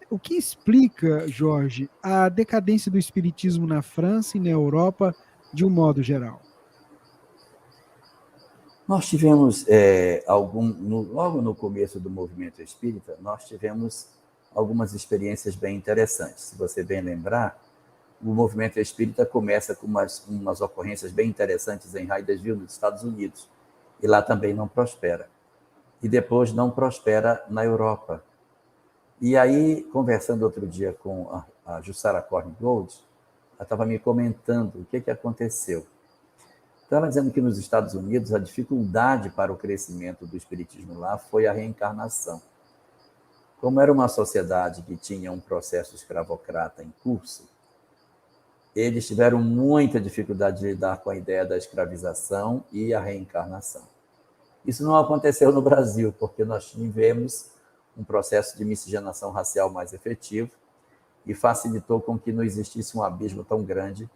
O que explica, Jorge, a decadência do espiritismo na França e na Europa de um modo geral? Nós tivemos, logo no começo do movimento espírita, nós tivemos algumas experiências bem interessantes. Se você bem lembrar, o movimento espírita começa com umas ocorrências bem interessantes em Hydesville, nos Estados Unidos, e lá também não prospera. E depois não prospera na Europa. E aí, conversando outro dia com a Jussara Korngold, ela estava me comentando o que aconteceu. Então, ela dizendo que nos Estados Unidos a dificuldade para o crescimento do espiritismo lá foi a reencarnação. Como era uma sociedade que tinha um processo escravocrata em curso, eles tiveram muita dificuldade de lidar com a ideia da escravização e a reencarnação. Isso não aconteceu no Brasil, porque nós tivemos um processo de miscigenação racial mais efetivo e facilitou com que não existisse um abismo tão grande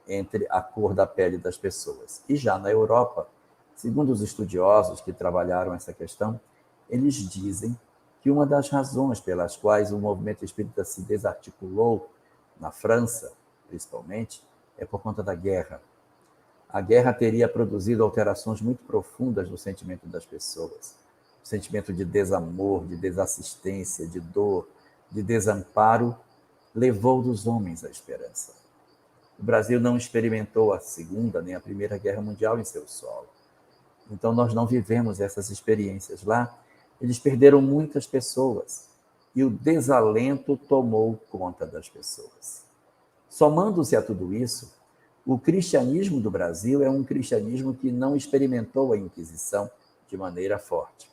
entre a cor da pele das pessoas. E já na Europa, segundo os estudiosos que trabalharam essa questão, eles dizem que uma das razões pelas quais o movimento espírita se desarticulou na França, principalmente, é por conta da guerra. A guerra teria produzido alterações muito profundas no sentimento das pessoas. O sentimento de desamor, de desassistência, de dor, de desamparo, levou dos homens a esperança. O Brasil não experimentou a Segunda nem a Primeira Guerra Mundial em seu solo. Então, nós não vivemos essas experiências lá. Eles perderam muitas pessoas e o desalento tomou conta das pessoas. Somando-se a tudo isso, o cristianismo do Brasil é um cristianismo que não experimentou a Inquisição de maneira forte.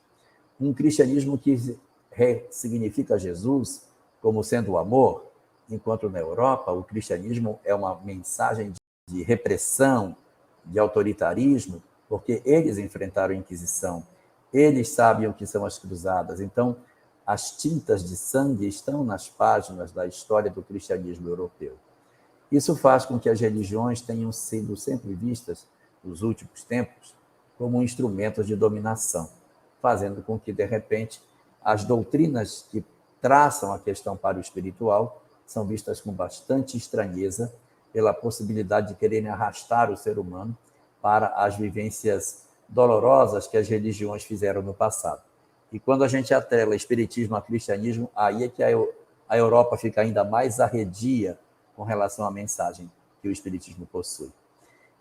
Um cristianismo que ressignifica Jesus como sendo o amor, enquanto na Europa o cristianismo é uma mensagem de repressão, de autoritarismo, porque eles enfrentaram a Inquisição, eles sabem o que são as cruzadas. Então, as tintas de sangue estão nas páginas da história do cristianismo europeu. Isso faz com que as religiões tenham sido sempre vistas, nos últimos tempos, como instrumentos de dominação, fazendo com que, de repente, as doutrinas que traçam a questão para o espiritual são vistas com bastante estranheza pela possibilidade de quererem arrastar o ser humano para as vivências dolorosas que as religiões fizeram no passado. E quando a gente atrela espiritismo a cristianismo, aí é que a Europa fica ainda mais arredia com relação à mensagem que o espiritismo possui.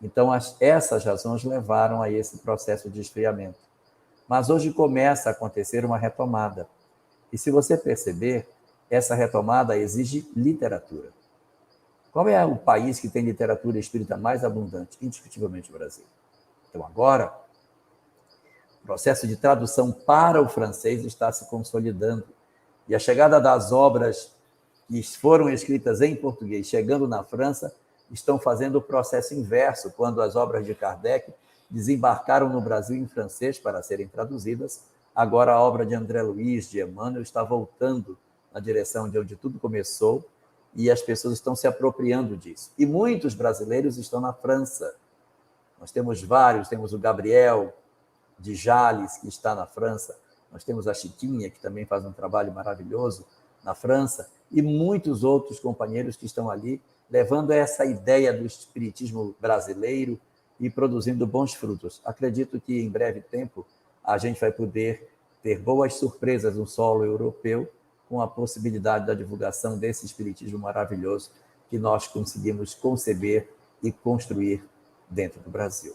Então, essas razões levaram a esse processo de esfriamento. Mas hoje começa a acontecer uma retomada. E se você perceber, essa retomada exige literatura. Qual é o país que tem literatura espírita mais abundante? Indiscutivelmente o Brasil. Então, agora, o processo de tradução para o francês está se consolidando. E a chegada das obras que foram escritas em português, chegando na França, estão fazendo o processo inverso, quando as obras de Kardec desembarcaram no Brasil em francês para serem traduzidas. Agora a obra de André Luiz, de Emmanuel, está voltando na direção de onde tudo começou, e as pessoas estão se apropriando disso. E muitos brasileiros estão na França. Nós temos vários, temos o Gabriel de Jales, que está na França, nós temos a Chiquinha, que também faz um trabalho maravilhoso na França, e muitos outros companheiros que estão ali levando essa ideia do espiritismo brasileiro e produzindo bons frutos. Acredito que em breve tempo a gente vai poder ter boas surpresas no solo europeu com a possibilidade da divulgação desse espiritismo maravilhoso que nós conseguimos conceber e construir dentro do Brasil.